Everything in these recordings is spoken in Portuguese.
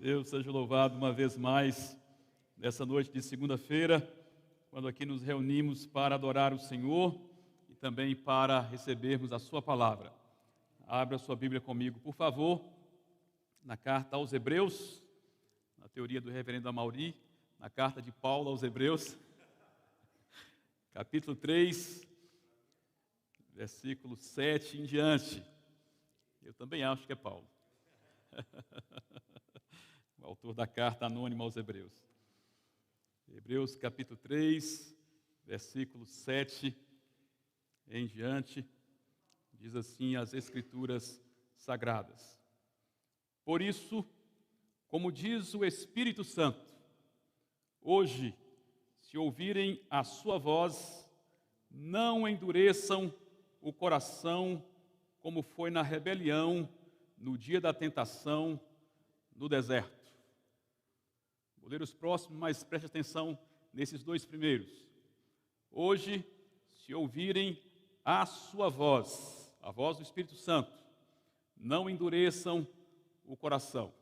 Deus seja louvado uma vez mais nessa noite de segunda-feira, quando aqui nos reunimos para adorar o Senhor e também para recebermos a sua palavra. Abra a sua Bíblia comigo, por favor, na carta aos Hebreus, na teoria do reverendo Amauri, na carta de Paulo aos Hebreus, capítulo 3, versículo 7 em diante. Eu também acho que é Paulo. O autor da carta anônima aos Hebreus. Hebreus capítulo 3, versículo 7 em diante, diz assim as Escrituras Sagradas. Por isso, como diz o Espírito Santo, hoje, se ouvirem a sua voz, não endureçam o coração como foi na rebelião, no dia da tentação, no deserto. Vou ler os próximos, mas preste atenção nesses dois primeiros. Hoje, se ouvirem a sua voz, a voz do Espírito Santo, não endureçam o coração.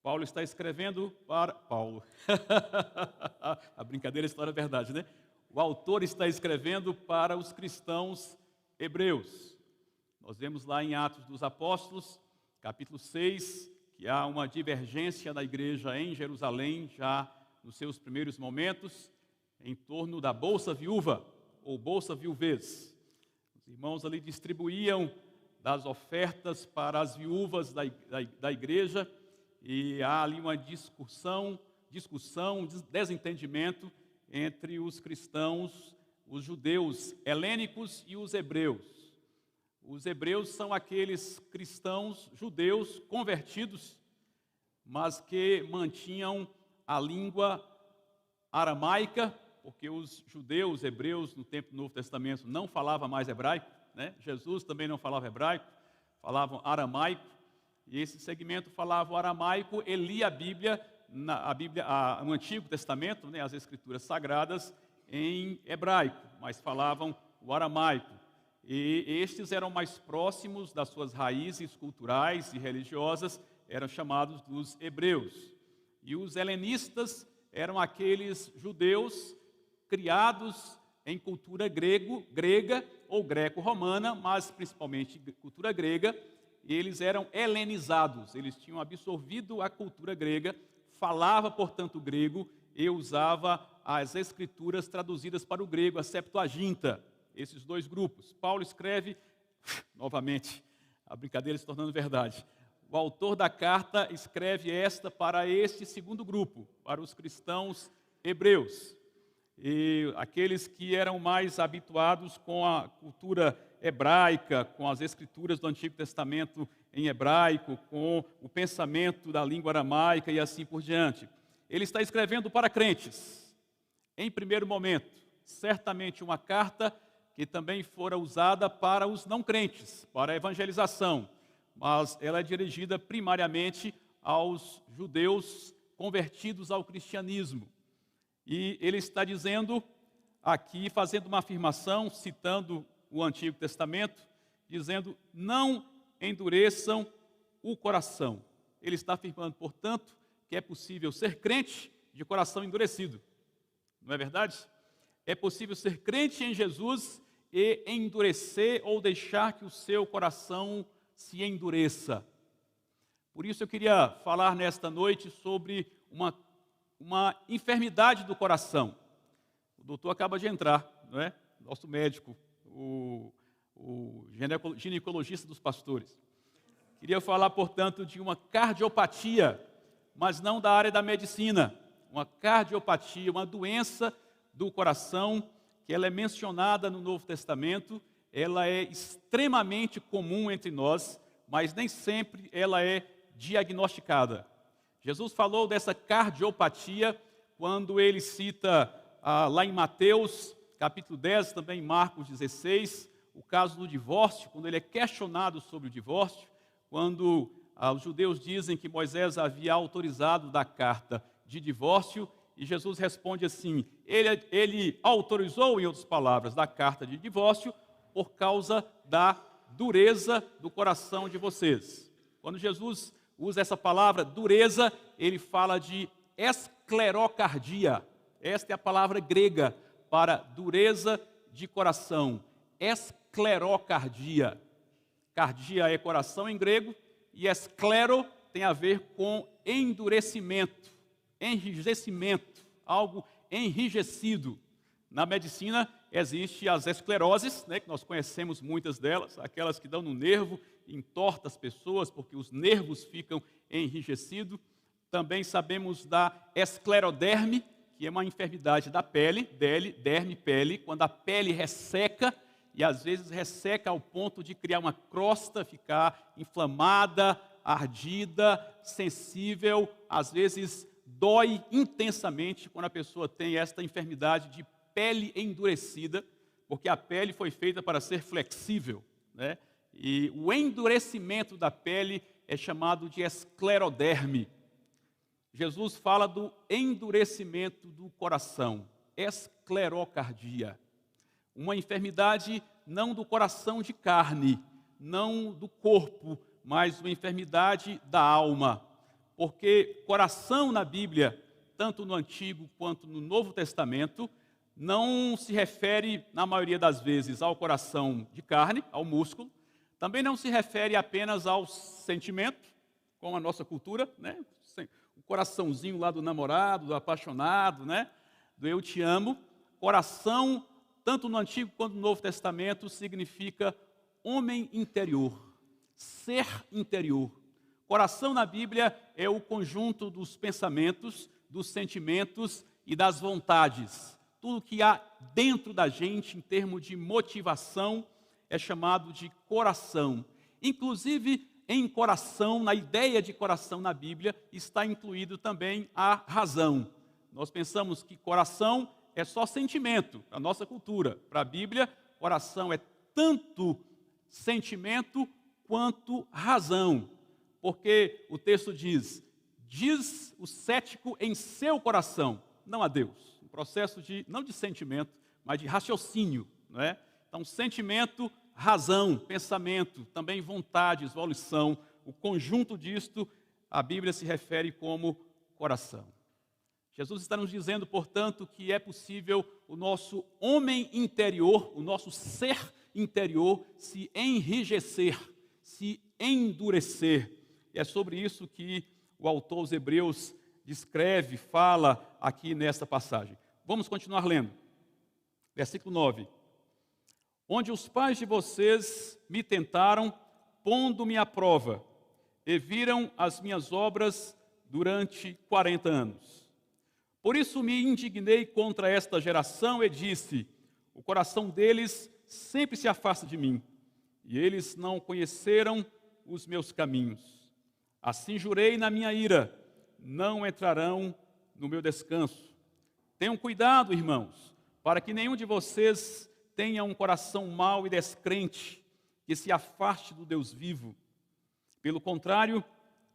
Paulo está escrevendo para... Paulo. A brincadeira, a história é verdade, né? O autor está escrevendo para os cristãos hebreus. Nós vemos lá em Atos dos Apóstolos, capítulo 6, que há uma divergência da igreja em Jerusalém, já nos seus primeiros momentos, em torno da bolsa viúva, ou bolsa viuvez. Os irmãos ali distribuíam das ofertas para as viúvas da igreja, e há ali uma discussão, desentendimento entre os cristãos, os judeus helênicos e os hebreus. Os hebreus são aqueles cristãos judeus convertidos, mas que mantinham a língua aramaica, porque os judeus hebreus no tempo do Novo Testamento não falavam mais hebraico, né? Jesus também não falava hebraico, falavam aramaico, e esse segmento falava o aramaico, e lia a Bíblia, no Antigo Testamento, né, as Escrituras Sagradas, em hebraico, mas falavam o aramaico. E estes eram mais próximos das suas raízes culturais e religiosas, eram chamados dos hebreus. E os helenistas eram aqueles judeus criados em cultura grega ou greco-romana, mas principalmente cultura grega, e eles eram helenizados, eles tinham absorvido a cultura grega, falava, portanto, grego, e usava as escrituras traduzidas para o grego, a Septuaginta. Esses dois grupos. Paulo escreve, novamente, a brincadeira se tornando verdade. O autor da carta escreve esta para este segundo grupo, para os cristãos hebreus. E aqueles que eram mais habituados com a cultura hebraica, com as escrituras do Antigo Testamento em hebraico, com o pensamento da língua aramaica e assim por diante. Ele está escrevendo para crentes. Em primeiro momento, certamente uma carta que também fora usada para os não crentes, para a evangelização, mas ela é dirigida primariamente aos judeus convertidos ao cristianismo. E ele está dizendo aqui, fazendo uma afirmação, citando o Antigo Testamento, dizendo, não endureçam o coração. Ele está afirmando, portanto, que é possível ser crente de coração endurecido. Não é verdade? É possível ser crente em Jesus e endurecer ou deixar que o seu coração se endureça. Por isso eu queria falar nesta noite sobre uma enfermidade do coração. O doutor acaba de entrar, não é? Nosso médico, o ginecologista dos pastores. Queria falar, portanto, de uma cardiopatia, mas não da área da medicina. Uma cardiopatia, uma doença do coração, que ela é mencionada no Novo Testamento, ela é extremamente comum entre nós, mas nem sempre ela é diagnosticada. Jesus falou dessa cardiopatia quando ele cita lá em Mateus, capítulo 10, também em Marcos 16, o caso do divórcio, quando ele é questionado sobre o divórcio, quando os judeus dizem que Moisés havia autorizado da carta de divórcio, e Jesus responde assim, ele autorizou, em outras palavras, da carta de divórcio por causa da dureza do coração de vocês. Quando Jesus usa essa palavra dureza, ele fala de esclerocardia. Esta é a palavra grega para dureza de coração. Esclerocardia. Cardia é coração em grego e esclero tem a ver com endurecimento, enrijecimento, algo enrijecido. Na medicina existem as escleroses, né, que nós conhecemos muitas delas, aquelas que dão no nervo, entortam as pessoas porque os nervos ficam enrijecidos. Também sabemos da escleroderme, que é uma enfermidade da pele, derme, pele, quando a pele resseca, e às vezes resseca ao ponto de criar uma crosta, ficar inflamada, ardida, sensível, às vezes dói intensamente quando a pessoa tem esta enfermidade de pele endurecida, porque a pele foi feita para ser flexível, né? E o endurecimento da pele é chamado de escleroderme. Jesus fala do endurecimento do coração, esclerocardia. Uma enfermidade não do coração de carne, não do corpo, mas uma enfermidade da alma. Porque coração na Bíblia, tanto no Antigo quanto no Novo Testamento, não se refere, na maioria das vezes, ao coração de carne, ao músculo. Também não se refere apenas ao sentimento, como a nossa cultura, né? O coraçãozinho lá do namorado, do apaixonado, né? Do eu te amo. Coração, tanto no Antigo quanto no Novo Testamento, significa homem interior, ser interior. Coração na Bíblia é o conjunto dos pensamentos, dos sentimentos e das vontades. Tudo que há dentro da gente em termos de motivação é chamado de coração. Inclusive, em coração, na ideia de coração na Bíblia, está incluído também a razão. Nós pensamos que coração é só sentimento, para a nossa cultura. Para a Bíblia, coração é tanto sentimento quanto razão. Porque o texto diz o cético em seu coração, não a Deus. Um processo não de sentimento, mas de raciocínio, não é? Então, sentimento, razão, pensamento, também vontades, volição, o conjunto disto, a Bíblia se refere como coração. Jesus está nos dizendo, portanto, que é possível o nosso homem interior, o nosso ser interior, se enrijecer, se endurecer. E é sobre isso que o autor aos Hebreus descreve, fala aqui nesta passagem. Vamos continuar lendo. Versículo 9. Onde os pais de vocês me tentaram, pondo-me à prova, e viram as minhas obras durante 40 anos. Por isso me indignei contra esta geração e disse, o coração deles sempre se afasta de mim, e eles não conheceram os meus caminhos. Assim jurei na minha ira, não entrarão no meu descanso. Tenham cuidado, irmãos, para que nenhum de vocês tenha um coração mau e descrente, que se afaste do Deus vivo. Pelo contrário,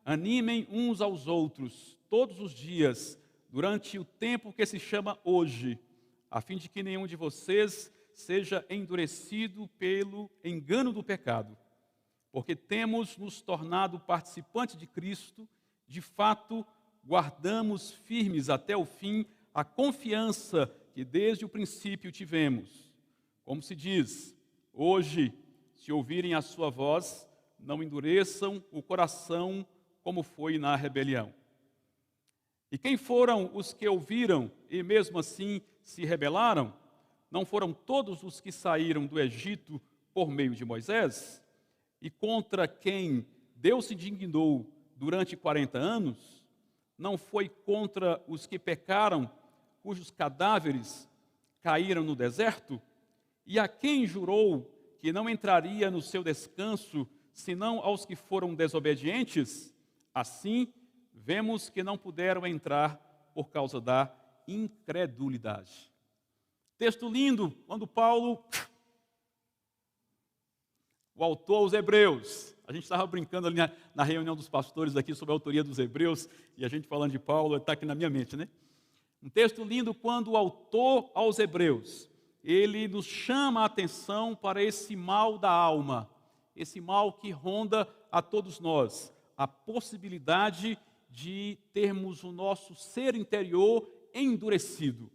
animem uns aos outros, todos os dias, durante o tempo que se chama hoje, a fim de que nenhum de vocês seja endurecido pelo engano do pecado. Porque temos nos tornado participantes de Cristo, de fato, guardamos firmes até o fim a confiança que desde o princípio tivemos. Como se diz, hoje, se ouvirem a sua voz, não endureçam o coração como foi na rebelião. E quem foram os que ouviram e mesmo assim se rebelaram? Não foram todos os que saíram do Egito por meio de Moisés? E contra quem Deus se indignou durante 40 anos? Não foi contra os que pecaram, cujos cadáveres caíram no deserto? E a quem jurou que não entraria no seu descanso, senão aos que foram desobedientes? Assim, vemos que não puderam entrar por causa da incredulidade. Texto lindo, quando Paulo, o autor aos Hebreus, a gente estava brincando ali na reunião dos pastores aqui sobre a autoria dos Hebreus, e a gente falando de Paulo, está aqui na minha mente, né? Um texto lindo quando o autor aos Hebreus, ele nos chama a atenção para esse mal da alma, esse mal que ronda a todos nós, a possibilidade de termos o nosso ser interior endurecido.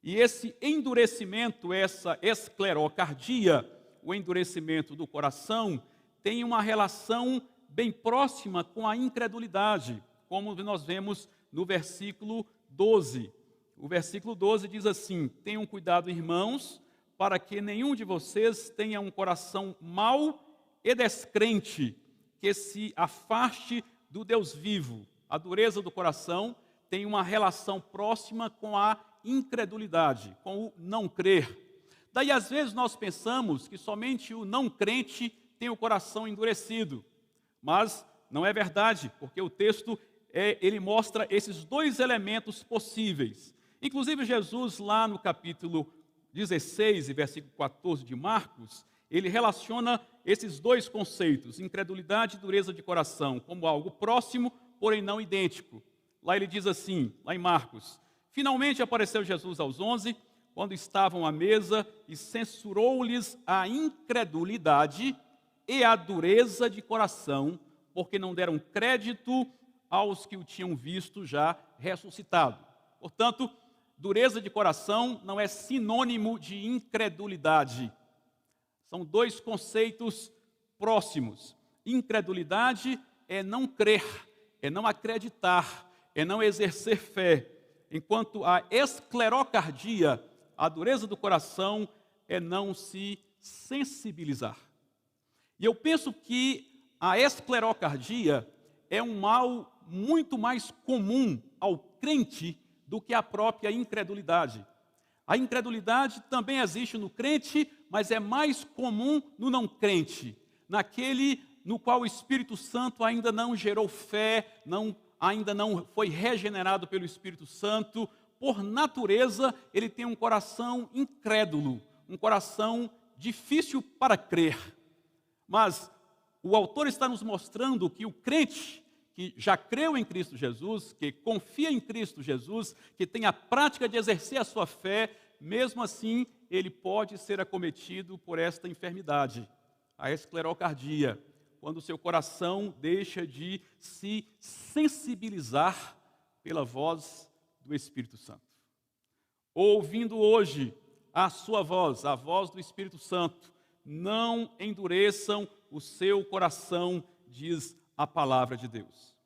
E esse endurecimento, essa esclerocardia, o endurecimento do coração, tem uma relação bem próxima com a incredulidade, como nós vemos no versículo 12. O versículo 12 diz assim: tenham cuidado, irmãos, para que nenhum de vocês tenha um coração mau e descrente, que se afaste do Deus vivo. A dureza do coração tem uma relação próxima com a incredulidade, com o não crer. Daí, às vezes, nós pensamos que somente o não crente tem o coração endurecido. Mas não é verdade, porque o texto ele mostra esses dois elementos possíveis. Inclusive, Jesus, lá no capítulo 16 e versículo 14 de Marcos, ele relaciona esses dois conceitos, incredulidade e dureza de coração, como algo próximo, porém não idêntico. Lá ele diz assim, lá em Marcos: finalmente apareceu Jesus aos 11, quando estavam à mesa, e censurou-lhes a incredulidade e a dureza de coração, porque não deram crédito aos que o tinham visto já ressuscitado. Portanto, dureza de coração não é sinônimo de incredulidade. São dois conceitos próximos. Incredulidade é não crer, é não acreditar, é não exercer fé. Enquanto a esclerocardia, a dureza do coração, é não se sensibilizar. E eu penso que a esclerocardia é um mal muito mais comum ao crente do que a própria incredulidade. A incredulidade também existe no crente, mas é mais comum no não crente, naquele no qual o Espírito Santo ainda não gerou fé, ainda não foi regenerado pelo Espírito Santo. Por natureza, ele tem um coração incrédulo, um coração difícil para crer. Mas o autor está nos mostrando que o crente que já creu em Cristo Jesus, que confia em Cristo Jesus, que tem a prática de exercer a sua fé, mesmo assim, ele pode ser acometido por esta enfermidade, a esclerocardia, quando o seu coração deixa de se sensibilizar pela voz do Espírito Santo. Ouvindo hoje a sua voz, a voz do Espírito Santo, não endureçam o seu coração, diz a palavra de Deus.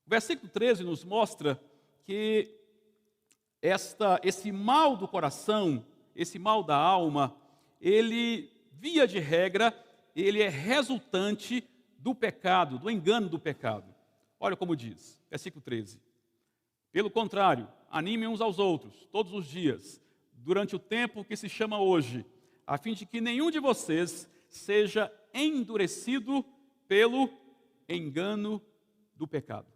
O versículo 13 nos mostra que esse mal do coração, esse mal da alma, ele, via de regra, ele é resultante do pecado, do engano do pecado. Olha como diz, versículo 13. Pelo contrário, animem uns aos outros, todos os dias, durante o tempo que se chama hoje, a fim de que nenhum de vocês seja endurecido pelo engano do pecado.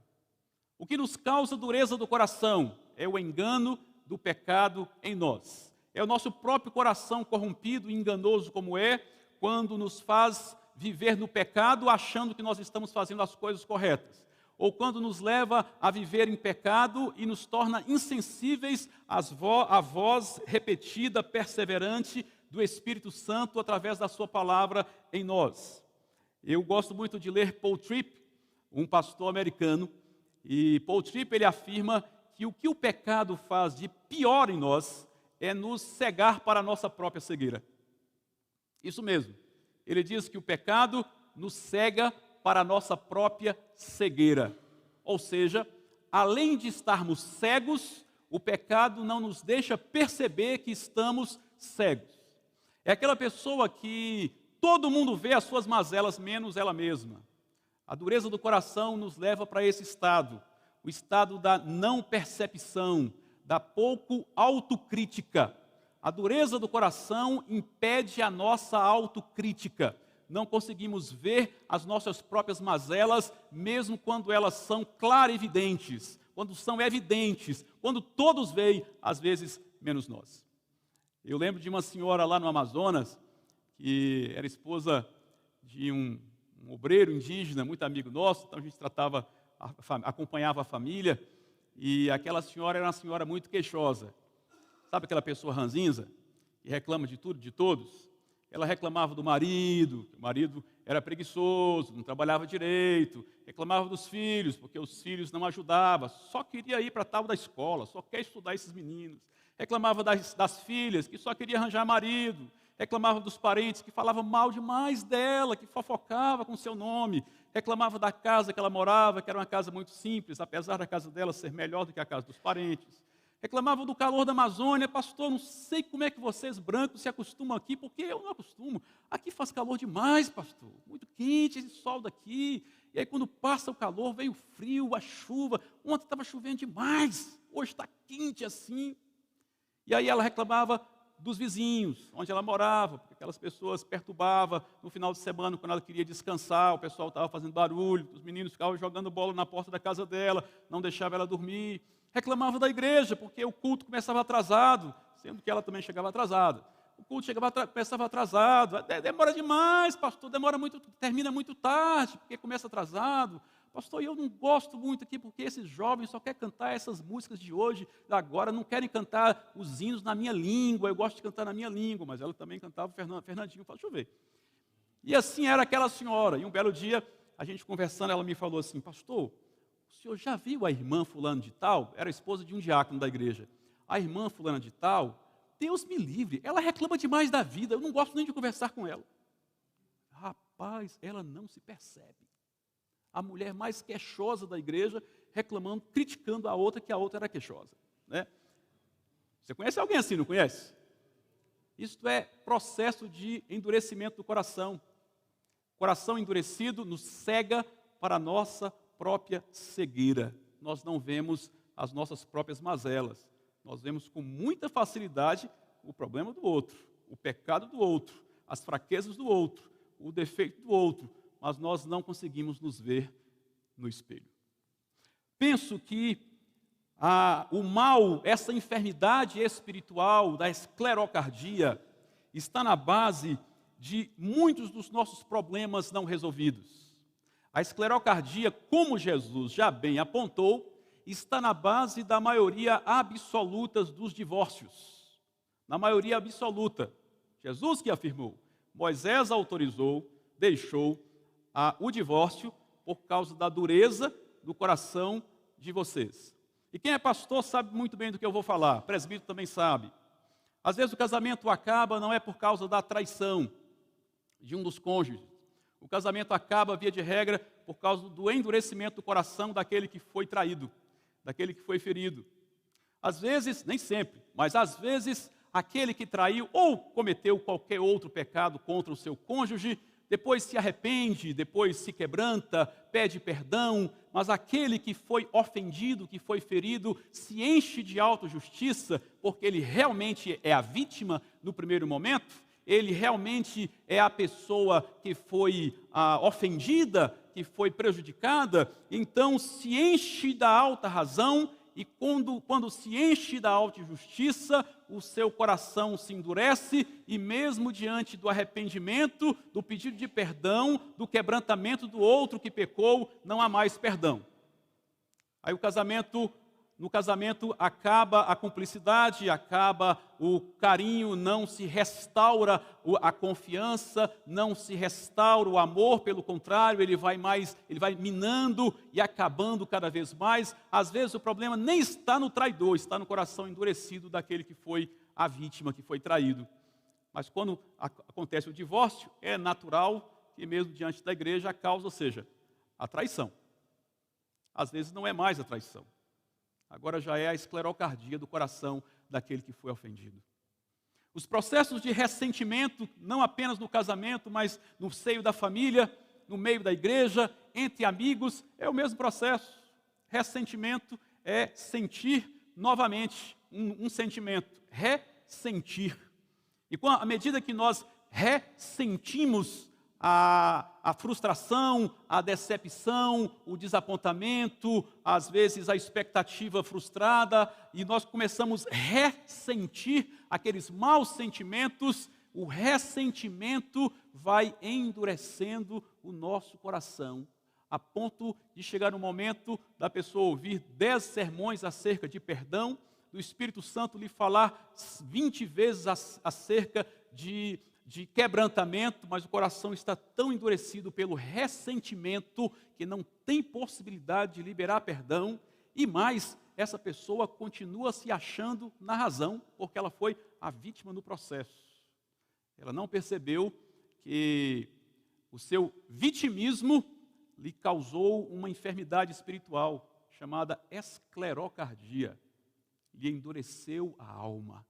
O que nos causa dureza do coração é o engano do pecado em nós. É o nosso próprio coração corrompido e enganoso como é, quando nos faz viver no pecado achando que nós estamos fazendo as coisas corretas. Ou quando nos leva a viver em pecado e nos torna insensíveis à voz repetida, perseverante do Espírito Santo através da sua palavra em nós. Eu gosto muito de ler Paul Tripp, um pastor americano, e Paul Tripp ele afirma que o que o pecado faz de pior em nós é nos cegar para a nossa própria cegueira. Isso mesmo. Ele diz que o pecado nos cega para a nossa própria cegueira. Ou seja, além de estarmos cegos, o pecado não nos deixa perceber que estamos cegos. É aquela pessoa que todo mundo vê as suas mazelas, menos ela mesma. A dureza do coração nos leva para esse estado, o estado da não percepção, da pouco autocrítica. A dureza do coração impede a nossa autocrítica. Não conseguimos ver as nossas próprias mazelas, mesmo quando elas são clarividentes, quando são evidentes, quando todos veem, às vezes, menos nós. Eu lembro de uma senhora lá no Amazonas, que era esposa de um obreiro indígena, muito amigo nosso, então a gente acompanhava a família, e aquela senhora era uma senhora muito queixosa. Sabe aquela pessoa ranzinza, que reclama de tudo, de todos? Ela reclamava do marido, que o marido era preguiçoso, não trabalhava direito, reclamava dos filhos, porque os filhos não ajudavam, só queria ir para a tal da escola, só quer estudar esses meninos. Reclamava das filhas, que só queria arranjar marido. Reclamava dos parentes, que falavam mal demais dela, que fofocava com seu nome. Reclamava da casa que ela morava, que era uma casa muito simples, apesar da casa dela ser melhor do que a casa dos parentes. Reclamavam do calor da Amazônia. Pastor, não sei como é que vocês brancos se acostumam aqui, porque eu não acostumo. Aqui faz calor demais, pastor, muito quente esse sol daqui. E aí quando passa o calor, vem o frio, a chuva. Ontem estava chovendo demais, hoje está quente assim. E aí ela reclamava dos vizinhos, onde ela morava, porque aquelas pessoas perturbavam no final de semana, quando ela queria descansar, o pessoal estava fazendo barulho, os meninos ficavam jogando bola na porta da casa dela, não deixavam ela dormir. Reclamava da igreja, porque o culto começava atrasado, sendo que ela também chegava atrasada. O culto começava atrasado, demora demais, pastor, demora muito, termina muito tarde, porque começa atrasado. Pastor, eu não gosto muito aqui, porque esses jovens só querem cantar essas músicas de hoje, agora, não querem cantar os hinos na minha língua, eu gosto de cantar na minha língua, mas ela também cantava o Fernandinho, deixa eu ver. E assim era aquela senhora, e um belo dia, a gente conversando, ela me falou assim, pastor, o senhor já viu a irmã fulana de tal? Era a esposa de um diácono da igreja. A irmã fulana de tal, Deus me livre, ela reclama demais da vida, eu não gosto nem de conversar com ela. Rapaz, ela não se percebe. A mulher mais queixosa da igreja, reclamando, criticando a outra, que a outra era queixosa. Né? Você conhece alguém assim, não conhece? Isto é processo de endurecimento do coração. Coração endurecido nos cega para a nossa própria cegueira. Nós não vemos as nossas próprias mazelas. Nós vemos com muita facilidade o problema do outro, o pecado do outro, as fraquezas do outro, o defeito do outro, mas nós não conseguimos nos ver no espelho. Penso que o mal, essa enfermidade espiritual da esclerocardia, está na base de muitos dos nossos problemas não resolvidos. A esclerocardia, como Jesus já bem apontou, está na base da maioria absoluta dos divórcios. Na maioria absoluta. Jesus que afirmou. Moisés autorizou, deixou o divórcio por causa da dureza do coração de vocês. E quem é pastor sabe muito bem do que eu vou falar, presbítero também sabe. Às vezes o casamento acaba não é por causa da traição de um dos cônjuges. O casamento acaba, via de regra, por causa do endurecimento do coração daquele que foi traído, daquele que foi ferido. Às vezes, nem sempre, mas às vezes, aquele que traiu ou cometeu qualquer outro pecado contra o seu cônjuge, depois se arrepende, depois se quebranta, pede perdão, mas aquele que foi ofendido, que foi ferido, se enche de autojustiça, porque ele realmente é a vítima no primeiro momento, ele realmente é a pessoa que foi ofendida, que foi prejudicada, então se enche da alta razão e quando se enche da autojustiça, o seu coração se endurece e mesmo diante do arrependimento, do pedido de perdão, do quebrantamento do outro que pecou, não há mais perdão. Aí no casamento acaba a cumplicidade, acaba o carinho, não se restaura a confiança, não se restaura o amor, pelo contrário, ele vai minando e acabando cada vez mais. Às vezes o problema nem está no traidor, está no coração endurecido daquele que foi a vítima, que foi traído. Mas quando acontece o divórcio, é natural que mesmo diante da igreja a causa seja a traição. Às vezes não é mais a traição. Agora já é a esclerocardia do coração daquele que foi ofendido. Os processos de ressentimento, não apenas no casamento, mas no seio da família, no meio da igreja, entre amigos, é o mesmo processo. Ressentimento é sentir novamente um sentimento, ressentir. E à medida que nós ressentimos a frustração, a decepção, o desapontamento, às vezes a expectativa frustrada, e nós começamos a ressentir aqueles maus sentimentos, o ressentimento vai endurecendo o nosso coração, a ponto de chegar um momento da pessoa ouvir 10 sermões acerca de perdão, do Espírito Santo lhe falar 20 vezes acerca de de quebrantamento, mas o coração está tão endurecido pelo ressentimento que não tem possibilidade de liberar perdão, e mais, essa pessoa continua se achando na razão, porque ela foi a vítima no processo. Ela não percebeu que o seu vitimismo lhe causou uma enfermidade espiritual chamada esclerocardia. Lhe endureceu a alma,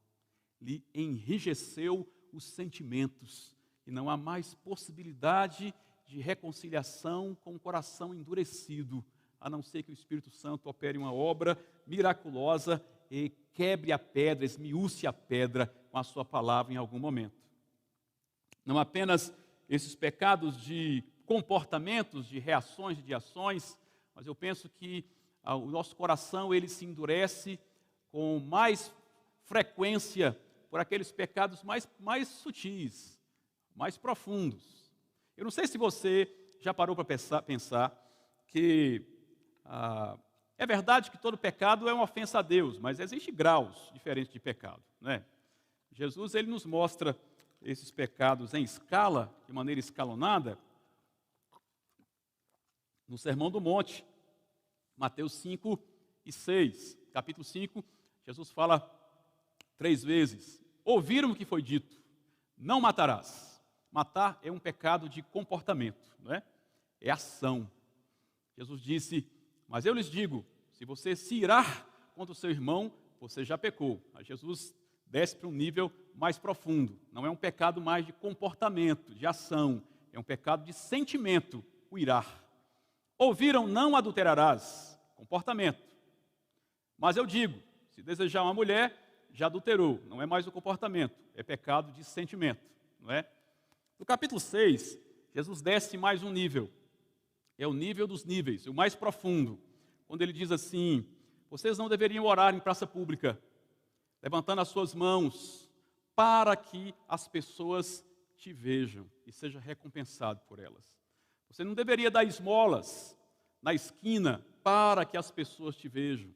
lhe enrijeceu os sentimentos, e não há mais possibilidade de reconciliação com o coração endurecido, a não ser que o Espírito Santo opere uma obra miraculosa e quebre a pedra, esmiúce a pedra com a sua palavra em algum momento. Não apenas esses pecados de comportamentos, de reações, de ações, mas eu penso que o nosso coração ele se endurece com mais frequência por aqueles pecados mais sutis, mais profundos. Eu não sei se você já parou para pensar que é verdade que todo pecado é uma ofensa a Deus, mas existem graus diferentes de pecado, né? Jesus ele nos mostra esses pecados em escala, de maneira escalonada, no Sermão do Monte, Mateus 5 e 6. Capítulo 5, Jesus fala 3 vezes: ouviram o que foi dito, não matarás. Matar é um pecado de comportamento, não é? É ação. Jesus disse: mas eu lhes digo, se você se irar contra o seu irmão, você já pecou. Aí Jesus desce para um nível mais profundo. Não é um pecado mais de comportamento, de ação. É um pecado de sentimento, o irar. Ouviram, não adulterarás. Comportamento. Mas eu digo, se desejar uma mulher, já adulterou. Não é mais o comportamento, é pecado de sentimento, não é? No capítulo 6, Jesus desce mais um nível. É o nível dos níveis, o mais profundo. Quando ele diz assim: vocês não deveriam orar em praça pública, levantando as suas mãos, para que as pessoas te vejam e seja recompensado por elas. Você não deveria dar esmolas na esquina para que as pessoas te vejam.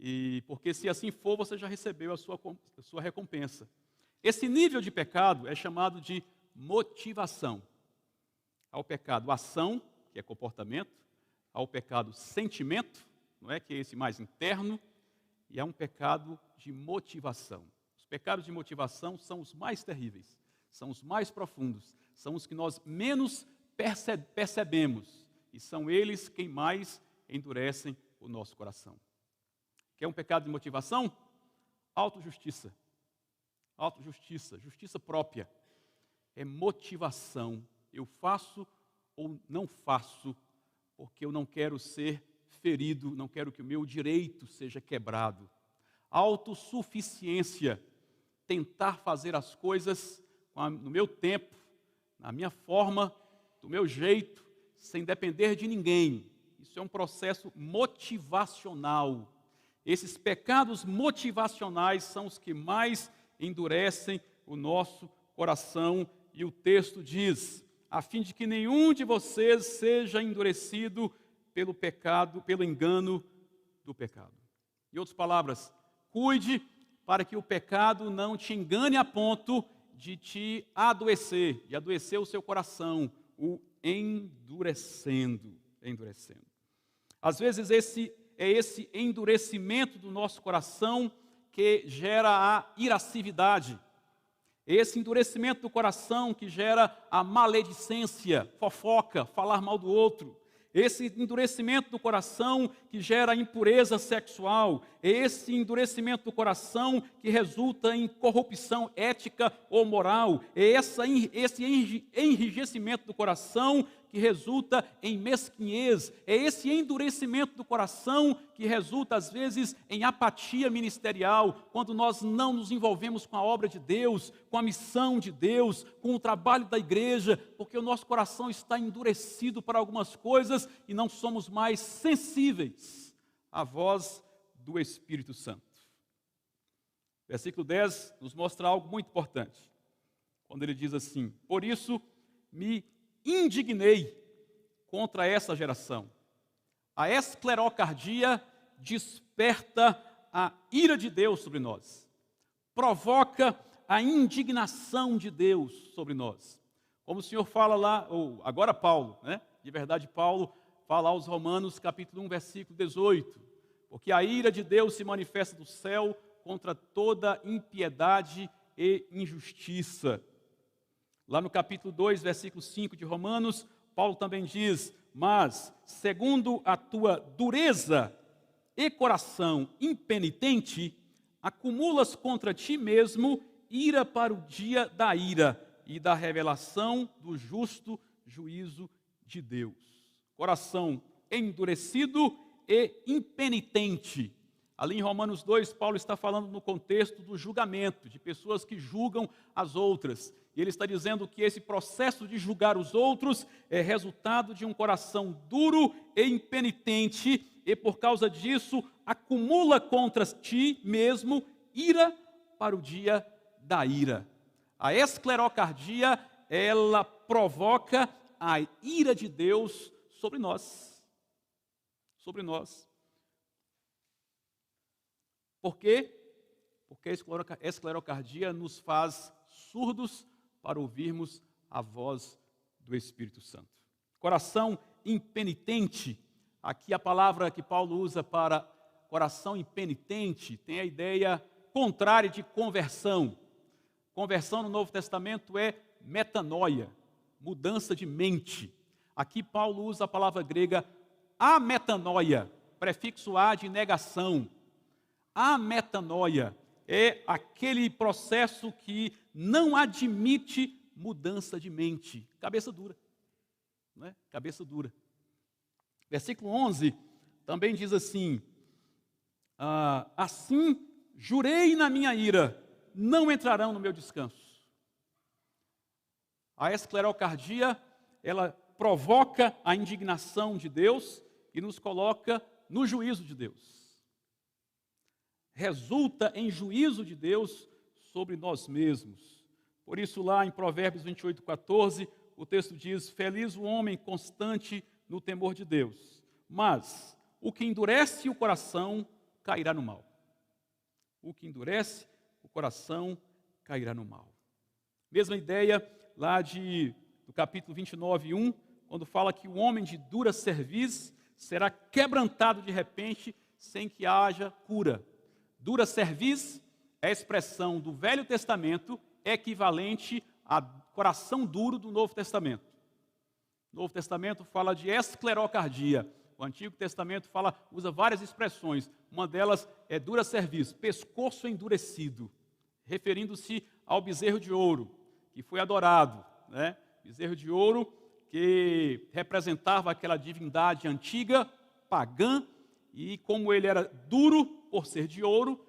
E porque se assim for, você já recebeu a sua recompensa. Esse nível de pecado é chamado de motivação. Ao pecado ação, que é comportamento, ao pecado sentimento, não é, que é esse mais interno, e há um pecado de motivação. Os pecados de motivação são os mais terríveis, são os mais profundos, são os que nós menos percebemos, e são eles quem mais endurecem o nosso coração. Quer um pecado de motivação? Autojustiça. Autojustiça, justiça própria. É motivação. Eu faço ou não faço, porque eu não quero ser ferido, não quero que o meu direito seja quebrado. Autossuficiência, tentar fazer as coisas no meu tempo, na minha forma, do meu jeito, sem depender de ninguém. Isso é um processo motivacional. Esses pecados motivacionais são os que mais endurecem o nosso coração, e o texto diz: a fim de que nenhum de vocês seja endurecido pelo pecado, pelo engano do pecado. Em outras palavras, cuide para que o pecado não te engane a ponto de te adoecer, de adoecer o seu coração, o endurecendo. Às vezes esse endurecimento do nosso coração que gera a irascividade. Esse endurecimento do coração que gera a maledicência, fofoca, falar mal do outro. Esse endurecimento do coração que gera impureza sexual. Esse endurecimento do coração que resulta em corrupção ética ou moral. Esse enrijecimento do coração que resulta em mesquinhez. É esse endurecimento do coração que resulta, às vezes, em apatia ministerial, quando nós não nos envolvemos com a obra de Deus, com a missão de Deus, com o trabalho da igreja, porque o nosso coração está endurecido para algumas coisas e não somos mais sensíveis à voz do Espírito Santo. Versículo 10 nos mostra algo muito importante, quando ele diz assim: por isso me indignei contra essa geração. A esclerocardia desperta a ira de Deus sobre nós, provoca a indignação de Deus sobre nós. Como o Senhor fala lá, ou agora Paulo, né? De verdade Paulo fala aos Romanos, capítulo 1, versículo 18. Porque a ira de Deus se manifesta do céu contra toda impiedade e injustiça. Lá no capítulo 2, versículo 5 de Romanos, Paulo também diz: mas, segundo a tua dureza e coração impenitente, acumulas contra ti mesmo ira para o dia da ira e da revelação do justo juízo de Deus. Coração endurecido e impenitente. Ali em Romanos 2, Paulo está falando no contexto do julgamento, de pessoas que julgam as outras. E ele está dizendo que esse processo de julgar os outros é resultado de um coração duro e impenitente, e por causa disso acumula contra ti mesmo ira para o dia da ira. A esclerocardia, ela provoca a ira de Deus sobre nós. Sobre nós. Por quê? Porque a esclerocardia nos faz surdos para ouvirmos a voz do Espírito Santo. Coração impenitente, aqui a palavra que Paulo usa para coração impenitente tem a ideia contrária de conversão. Conversão no Novo Testamento é metanoia, mudança de mente. Aqui Paulo usa a palavra grega ametanoia, prefixo a de negação. A metanoia é aquele processo que não admite mudança de mente. Cabeça dura. Não é? Cabeça dura. Versículo 11 também diz assim: assim jurei na minha ira, não entrarão no meu descanso. A esclerocardia, ela provoca a indignação de Deus e nos coloca no juízo de Deus. Resulta em juízo de Deus sobre nós mesmos. Por isso lá em Provérbios 28:14, o texto diz: feliz o homem constante no temor de Deus, mas o que endurece o coração cairá no mal. O que endurece o coração cairá no mal. Mesma ideia lá do capítulo 29:1, quando fala que o homem de dura cerviz será quebrantado de repente sem que haja cura. Dura cerviz é a expressão do Velho Testamento equivalente a coração duro do Novo Testamento. O Novo Testamento fala de esclerocardia. O Antigo Testamento usa várias expressões. Uma delas é dura cerviz, pescoço endurecido, referindo-se ao bezerro de ouro, que foi adorado, né? Bezerro de ouro que representava aquela divindade antiga, pagã, e como ele era duro por ser de ouro,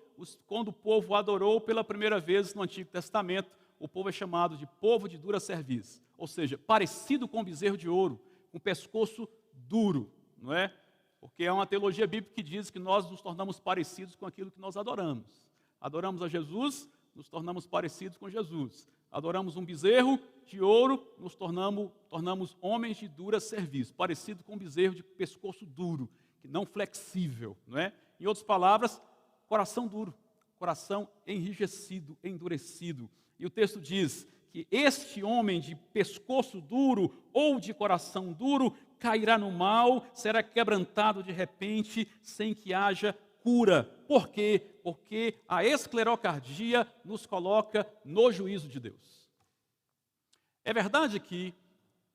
quando o povo o adorou pela primeira vez no Antigo Testamento, o povo é chamado de povo de dura cerviz, ou seja, parecido com o bezerro de ouro, com pescoço duro, não é? Porque é uma teologia bíblica que diz que nós nos tornamos parecidos com aquilo que nós adoramos. Adoramos a Jesus, nos tornamos parecidos com Jesus. Adoramos um bezerro de ouro, nos tornamos homens de dura cerviz, parecido com um bezerro de pescoço duro, que não flexível, não é? Em outras palavras, coração duro, coração enrijecido, endurecido. E o texto diz que este homem de pescoço duro ou de coração duro cairá no mal, será quebrantado de repente, sem que haja cura. Por quê? Porque a esclerocardia nos coloca no juízo de Deus. É verdade que,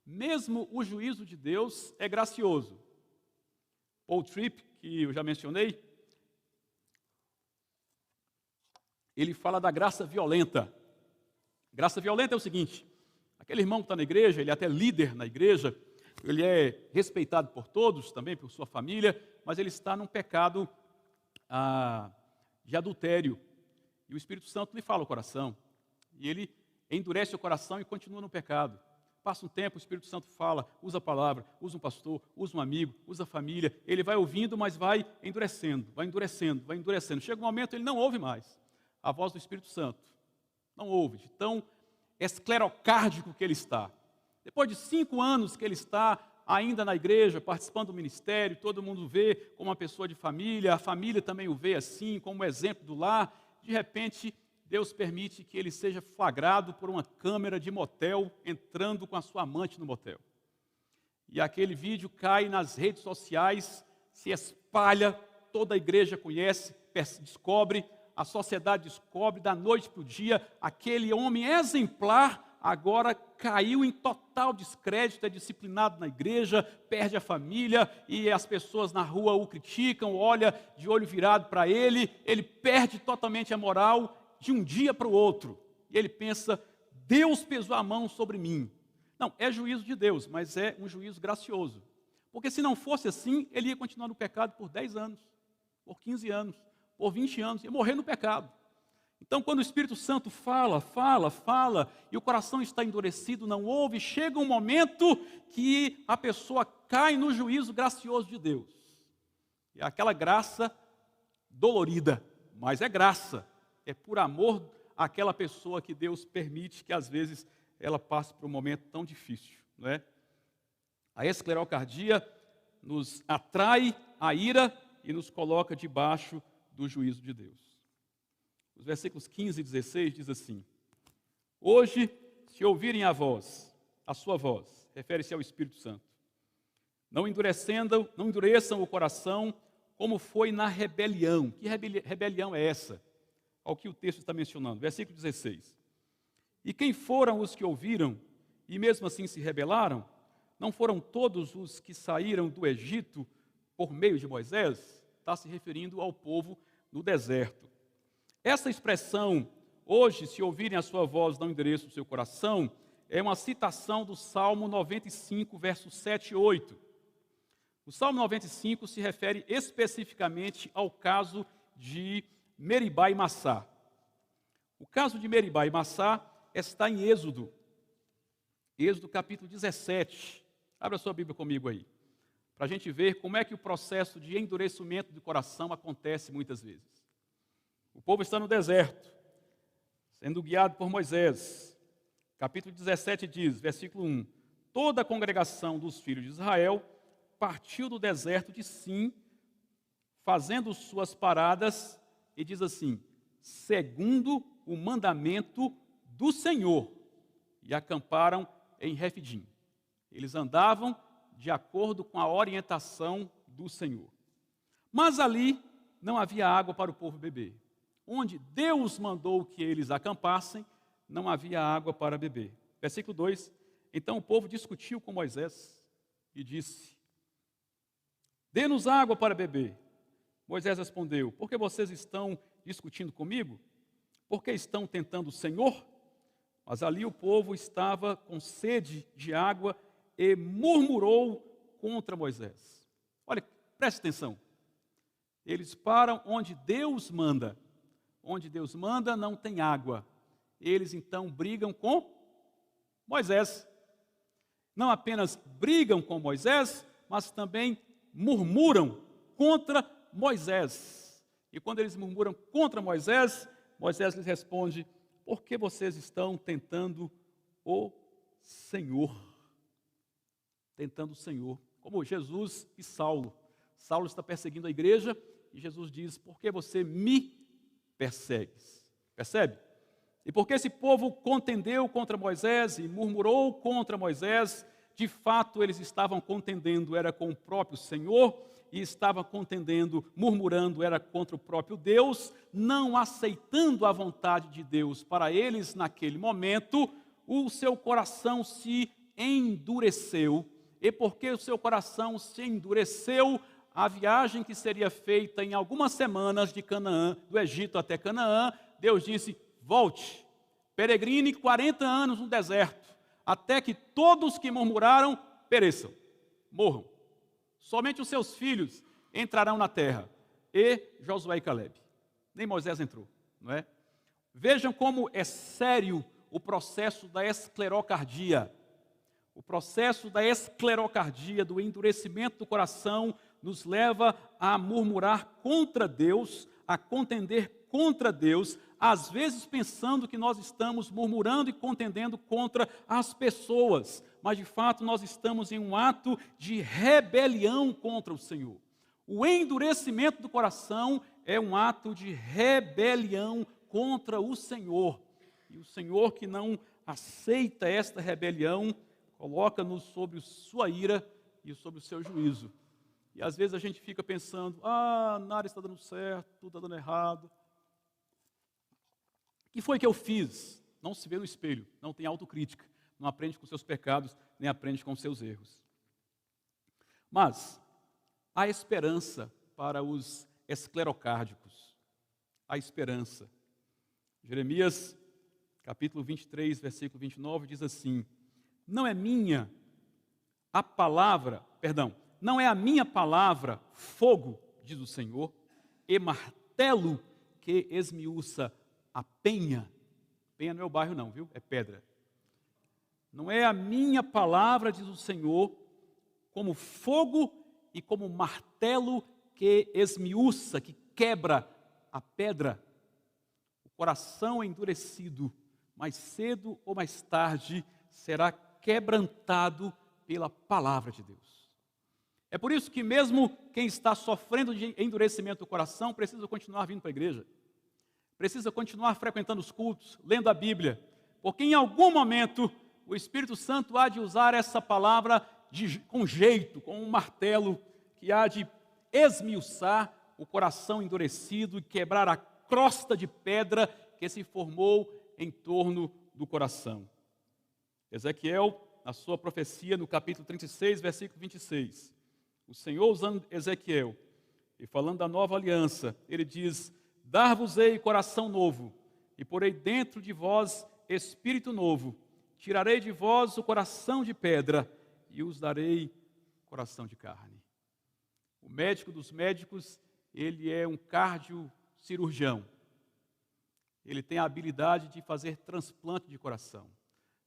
mesmo o juízo de Deus é gracioso. Paul Tripp, que eu já mencionei, ele fala da graça violenta. Graça violenta é o seguinte: aquele irmão que está na igreja, ele é até líder na igreja, ele é respeitado por todos, também por sua família, mas ele está num pecado de adultério. E o Espírito Santo lhe fala o coração. E ele endurece o coração e continua no pecado. Passa um tempo, o Espírito Santo fala, usa a palavra, usa um pastor, usa um amigo, usa a família. Ele vai ouvindo, mas vai endurecendo, vai endurecendo, vai endurecendo. Chega um momento, ele não ouve mais a voz do Espírito Santo. Não ouve, de tão esclerocárdico que ele está. Depois de 5 anos que ele está ainda na igreja, participando do ministério, todo mundo vê como uma pessoa de família, a família também o vê assim, como exemplo do lar. De repente, Deus permite que ele seja flagrado por uma câmera de motel entrando com a sua amante no motel. E aquele vídeo cai nas redes sociais, se espalha, toda a igreja conhece, descobre, a sociedade descobre, da noite para o dia, aquele homem exemplar agora caiu em total descrédito, é disciplinado na igreja, perde a família e as pessoas na rua o criticam, olha de olho virado para ele perde totalmente a moral de um dia para o outro. E ele pensa, Deus pesou a mão sobre mim. Não, é juízo de Deus, mas é um juízo gracioso. Porque se não fosse assim, ele ia continuar no pecado por 10 anos, por 15 anos, por 20 anos, ia morrer no pecado. Então, quando o Espírito Santo fala, e o coração está endurecido, não ouve, chega um momento que a pessoa cai no juízo gracioso de Deus. E aquela graça dolorida, mas é graça, é por amor àquela pessoa que Deus permite que às vezes ela passe por um momento tão difícil, não é? A esclerocardia nos atrai à ira e nos coloca debaixo do juízo de Deus. Os versículos 15 e 16 diz assim: hoje, se ouvirem a sua voz, refere-se ao Espírito Santo, não endureçam o coração como foi na rebelião. Que rebelião é essa? Ao que o texto está mencionando. Versículo 16. E quem foram os que ouviram e mesmo assim se rebelaram? Não foram todos os que saíram do Egito por meio de Moisés? Está se referindo ao povo no deserto. Essa expressão, hoje, se ouvirem a sua voz, não endureçam o seu coração, é uma citação do Salmo 95, versos 7 e 8. O Salmo 95 se refere especificamente ao caso de Meribá e Massá. O caso de Meribá e Massá está em Êxodo capítulo 17. Abra sua Bíblia comigo aí, para a gente ver como é que o processo de endurecimento do coração acontece muitas vezes. O povo está no deserto, sendo guiado por Moisés. Capítulo 17 diz, versículo 1, toda a congregação dos filhos de Israel partiu do deserto de Sim, fazendo suas paradas, e diz assim, segundo o mandamento do Senhor, e acamparam em Refidim. Eles andavam de acordo com a orientação do Senhor. Mas ali não havia água para o povo beber. Onde Deus mandou que eles acampassem, não havia água para beber. Versículo 2, então o povo discutiu com Moisés e disse, dê-nos água para beber. Moisés respondeu, por que vocês estão discutindo comigo? Por que estão tentando o Senhor? Mas ali o povo estava com sede de água e murmurou contra Moisés. Olha, preste atenção. Eles param onde Deus manda. Onde Deus manda não tem água. Eles então brigam com Moisés. Não apenas brigam com Moisés, mas também murmuram contra Moisés. E quando eles murmuram contra Moisés, Moisés lhes responde, por que vocês estão tentando o Senhor? Tentando o Senhor. Como Jesus e Saulo. Saulo está perseguindo a igreja e Jesus diz, por que você me persegues? Percebe? E porque esse povo contendeu contra Moisés e murmurou contra Moisés, de fato eles estavam contendendo, era com o próprio Senhor, e estavam contendendo, murmurando, era contra o próprio Deus, não aceitando a vontade de Deus para eles naquele momento, o seu coração se endureceu, e porque o seu coração se endureceu, a viagem que seria feita em algumas semanas de Canaã, do Egito até Canaã, Deus disse, volte, peregrine 40 anos no deserto, até que todos que murmuraram pereçam, morram. Somente os seus filhos entrarão na terra, e Josué e Calebe. Nem Moisés entrou, não é? Vejam como é sério o processo da esclerocardia. O processo da esclerocardia, do endurecimento do coração, nos leva a murmurar contra Deus, a contender contra Deus, às vezes pensando que nós estamos murmurando e contendendo contra as pessoas, mas de fato nós estamos em um ato de rebelião contra o Senhor. O endurecimento do coração é um ato de rebelião contra o Senhor. E o Senhor, que não aceita esta rebelião, coloca-nos sobre sua ira e sobre o seu juízo. E às vezes a gente fica pensando, nada está dando certo, tudo está dando errado. O que foi que eu fiz? Não se vê no espelho, não tem autocrítica, não aprende com seus pecados, nem aprende com seus erros. Mas há esperança para os esclerocárdicos. Há esperança. Jeremias, capítulo 23, versículo 29, diz assim: não é a minha palavra fogo, diz o Senhor, e martelo que esmiuça a penha. Penha não é o bairro não, viu? É pedra. Não é a minha palavra, diz o Senhor, como fogo e como martelo que esmiuça, que quebra a pedra. O coração endurecido, mais cedo ou mais tarde, será quebrantado pela palavra de Deus. É por isso que mesmo quem está sofrendo de endurecimento do coração precisa continuar vindo para a igreja, precisa continuar frequentando os cultos, lendo a Bíblia, porque em algum momento o Espírito Santo há de usar essa palavra com jeito, com um martelo, que há de esmiuçar o coração endurecido e quebrar a crosta de pedra que se formou em torno do coração. Ezequiel, na sua profecia, no capítulo 36, versículo 26, o Senhor usando Ezequiel e falando da nova aliança, ele diz: dar-vos-ei coração novo, e porei dentro de vós espírito novo, tirarei de vós o coração de pedra, e os darei coração de carne. O médico dos médicos, ele é um cardiocirurgião. Ele tem a habilidade de fazer transplante de coração,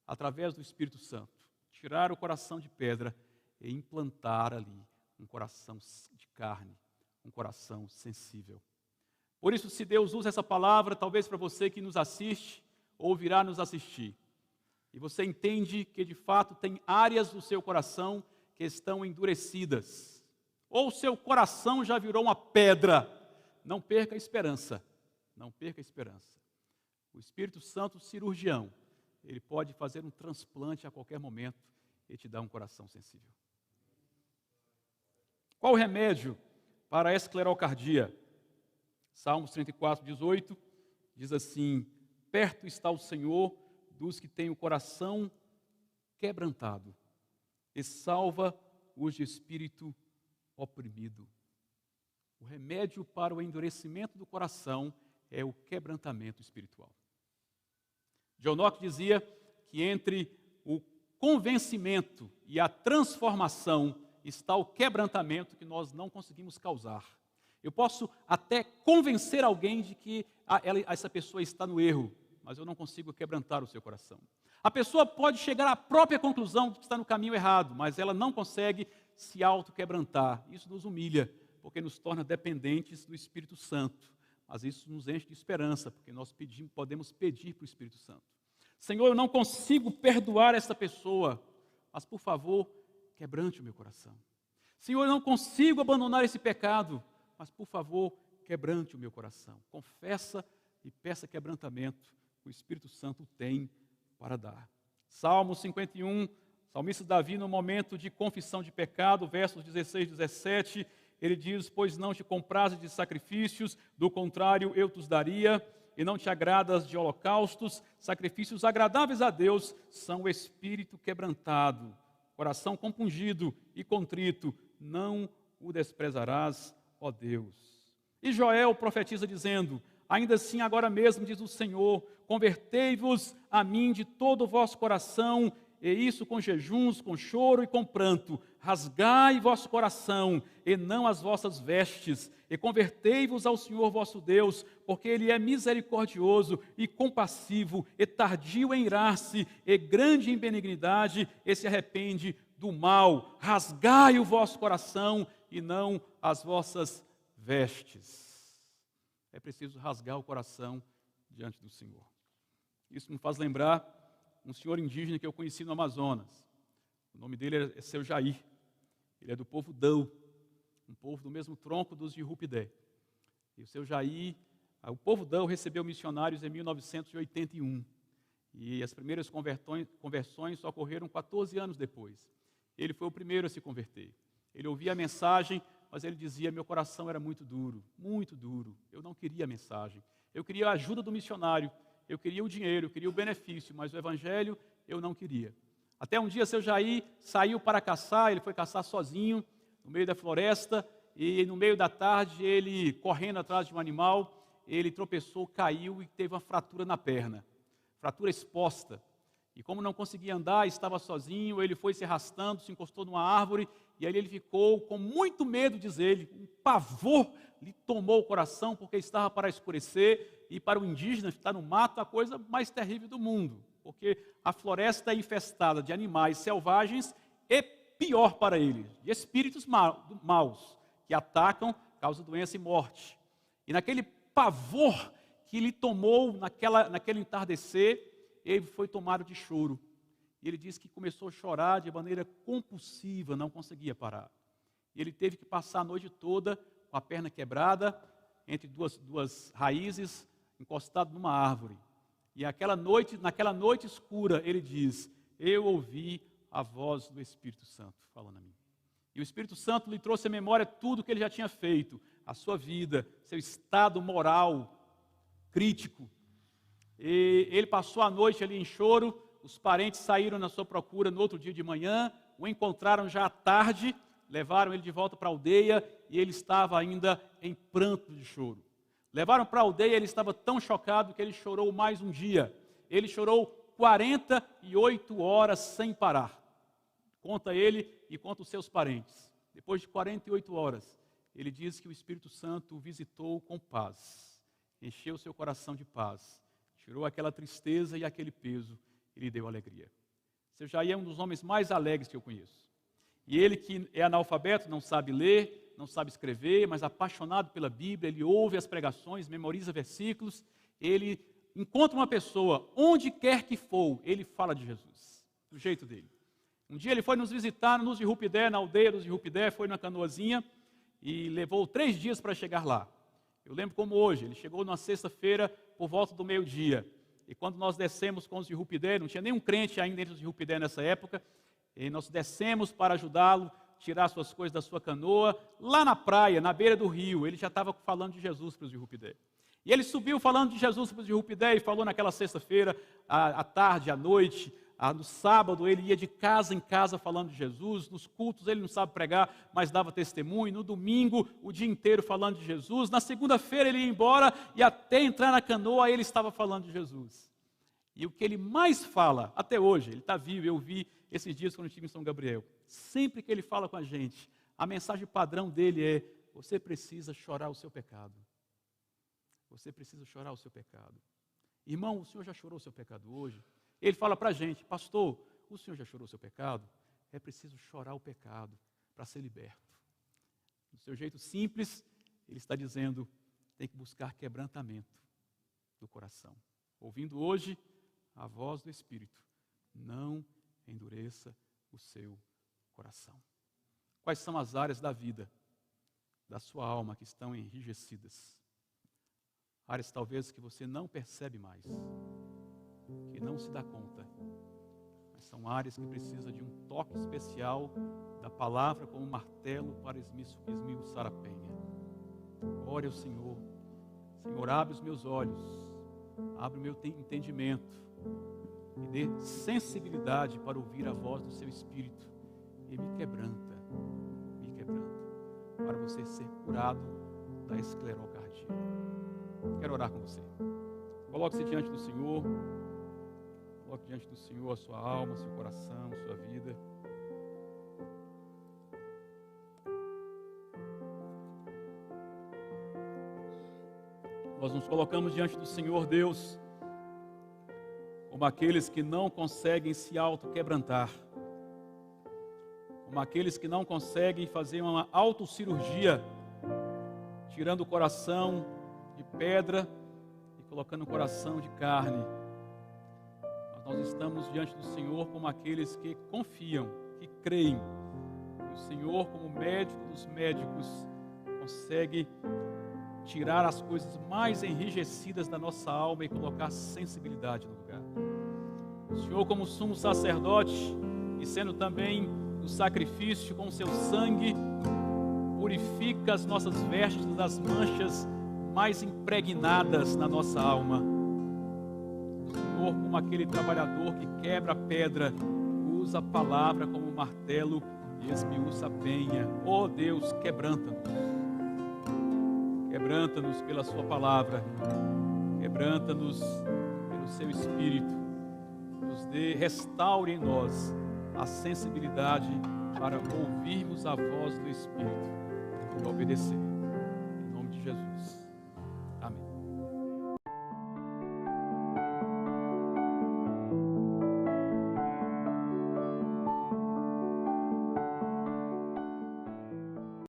através do Espírito Santo. Tirar o coração de pedra e implantar ali um coração de carne, um coração sensível. Por isso, se Deus usa essa palavra, talvez para você que nos assiste, ou virá nos assistir, e você entende que de fato tem áreas do seu coração que estão endurecidas, ou seu coração já virou uma pedra, não perca a esperança, não perca a esperança. O Espírito Santo, cirurgião, ele pode fazer um transplante a qualquer momento e te dar um coração sensível. Qual o remédio para a esclerocardia? Salmos 34, 18, diz assim: perto está o Senhor dos que têm o coração quebrantado, e salva os de espírito oprimido. O remédio para o endurecimento do coração é o quebrantamento espiritual. John Locke dizia que entre o convencimento e a transformação está o quebrantamento que nós não conseguimos causar. Eu posso até convencer alguém de que essa pessoa está no erro, mas eu não consigo quebrantar o seu coração. A pessoa pode chegar à própria conclusão de que está no caminho errado, mas ela não consegue se auto-quebrantar. Isso nos humilha, porque nos torna dependentes do Espírito Santo. Mas isso nos enche de esperança, porque nós podemos pedir para o Espírito Santo: Senhor, eu não consigo perdoar essa pessoa, mas por favor, quebrante o meu coração. Senhor, eu não consigo abandonar esse pecado, mas por favor, quebrante o meu coração. Confessa e peça quebrantamento. O Espírito Santo tem para dar. Salmo 51, salmista Davi, no momento de confissão de pecado, versos 16 e 17, ele diz: pois não te comprases de sacrifícios, do contrário eu te os daria, e não te agradas de holocaustos. Sacrifícios agradáveis a Deus são o espírito quebrantado, coração compungido e contrito, não o desprezarás, ó Deus. E Joel profetiza dizendo: ainda assim agora mesmo, diz o Senhor, convertei-vos a mim de todo o vosso coração, e isso com jejuns, com choro e com pranto. Rasgai vosso coração, e não as vossas vestes, e convertei-vos ao Senhor vosso Deus, porque Ele é misericordioso e compassivo, e tardio em irar-se, e grande em benignidade, e se arrepende do mal. Rasgai o vosso coração, e não as vossas vestes. É preciso rasgar o coração diante do Senhor. Isso me faz lembrar um senhor indígena que eu conheci no Amazonas. O nome dele é Seu Jair. Ele é do povo Dão, um povo do mesmo tronco dos de Rupidé. E o Seu Jair, O povo Dão recebeu missionários em 1981. E as primeiras conversões ocorreram 14 anos depois. Ele foi o primeiro a se converter. Ele ouvia a mensagem, mas ele dizia: meu coração era muito duro, eu não queria a mensagem. Eu queria a ajuda do missionário, eu queria o dinheiro, eu queria o benefício, mas o evangelho eu não queria. Até um dia seu Jair saiu para caçar, ele foi caçar sozinho, no meio da floresta, e no meio da tarde, ele correndo atrás de um animal, ele tropeçou, caiu e teve uma fratura na perna, fratura exposta. E como não conseguia andar, estava sozinho, ele foi se arrastando, se encostou numa árvore, e ali ele ficou com muito medo, diz ele, um pavor lhe tomou o coração, porque estava para escurecer, e para o indígena estar no mato, a coisa mais terrível do mundo, porque a floresta é infestada de animais selvagens e pior para ele, de espíritos maus, que atacam, causam doença e morte. E naquele pavor que lhe tomou naquele entardecer, ele foi tomado de choro. E ele disse que começou a chorar de maneira compulsiva, não conseguia parar. E ele teve que passar a noite toda com a perna quebrada, entre duas raízes, encostado numa árvore. E naquela noite escura, ele diz: eu ouvi a voz do Espírito Santo falando a mim. E o Espírito Santo lhe trouxe à memória tudo que ele já tinha feito, a sua vida, seu estado moral crítico. E ele passou a noite ali em choro, os parentes saíram na sua procura no outro dia de manhã, o encontraram já à tarde, levaram ele de volta para a aldeia e ele estava ainda em pranto de choro. Levaram para a aldeia, ele estava tão chocado que ele chorou mais um dia. Ele chorou 48 horas sem parar. Conta ele e conta os seus parentes. Depois de 48 horas, ele diz que o Espírito Santo o visitou com paz, encheu seu coração de paz, tirou aquela tristeza e aquele peso e lhe deu alegria. Seu Jair é um dos homens mais alegres que eu conheço. E ele que é analfabeto, não sabe ler, não sabe escrever, mas apaixonado pela Bíblia, ele ouve as pregações, memoriza versículos, ele encontra uma pessoa, onde quer que for, ele fala de Jesus, do jeito dele. Um dia ele foi nos visitar nos de Rupidé, na aldeia dos de Rupidé, foi na canoazinha e levou 3 dias para chegar lá. Eu lembro como hoje, ele chegou numa sexta-feira por volta do meio-dia. E quando nós descemos com os de Rupidé, não tinha nenhum crente ainda entre os de Rupidé nessa época, e nós descemos para ajudá-lo, tirar suas coisas da sua canoa, lá na praia, na beira do rio, ele já estava falando de Jesus para os de Rupidé. E ele subiu falando de Jesus para os de Rupidé e falou naquela sexta-feira, à tarde, à noite, no sábado ele ia de casa em casa falando de Jesus, nos cultos ele não sabe pregar, mas dava testemunho, no domingo o dia inteiro falando de Jesus, na segunda-feira ele ia embora e até entrar na canoa ele estava falando de Jesus. E o que ele mais fala, até hoje, ele está vivo, eu vi esses dias quando estive em São Gabriel, sempre que ele fala com a gente, a mensagem padrão dele é: você precisa chorar o seu pecado. Você precisa chorar o seu pecado. Irmão, o senhor já chorou o seu pecado hoje? Ele fala para a gente: pastor, o senhor já chorou o seu pecado? É preciso chorar o pecado para ser liberto. Do seu jeito simples, ele está dizendo, tem que buscar quebrantamento do coração. Ouvindo hoje a voz do Espírito, não endureça o seu coração. Quais são as áreas da vida, da sua alma que estão enrijecidas? Áreas talvez que você não percebe mais, que não se dá conta, mas são áreas que precisam de um toque especial da palavra como martelo para esmiuçar a penha. Ore ao Senhor. Senhor, abre os meus olhos, abre o meu entendimento e dê sensibilidade para ouvir a voz do seu Espírito e me quebranta, para você ser curado da esclerocardia. Quero orar com você. Coloque-se diante do Senhor. Coloque diante do Senhor a sua alma, seu coração, sua vida. Nós nos colocamos diante do Senhor Deus como aqueles que não conseguem se autoquebrantar, como aqueles que não conseguem fazer uma autocirurgia, tirando o coração de pedra e colocando o coração de carne. Mas nós estamos diante do Senhor como aqueles que confiam, que creem que o Senhor, como médico dos médicos, consegue tirar as coisas mais enrijecidas da nossa alma e colocar sensibilidade no lugar. O Senhor, como sumo sacerdote, e sendo também o sacrifício com o seu sangue, purifica as nossas vestes das manchas mais impregnadas na nossa alma. O Senhor, como aquele trabalhador que quebra a pedra, usa a palavra como martelo e esmiuça a penha. Oh Deus, quebranta-nos. Quebranta-nos pela sua palavra. Quebranta-nos pelo seu Espírito. Restaure em nós a sensibilidade para ouvirmos a voz do Espírito e obedecer. Em nome de Jesus.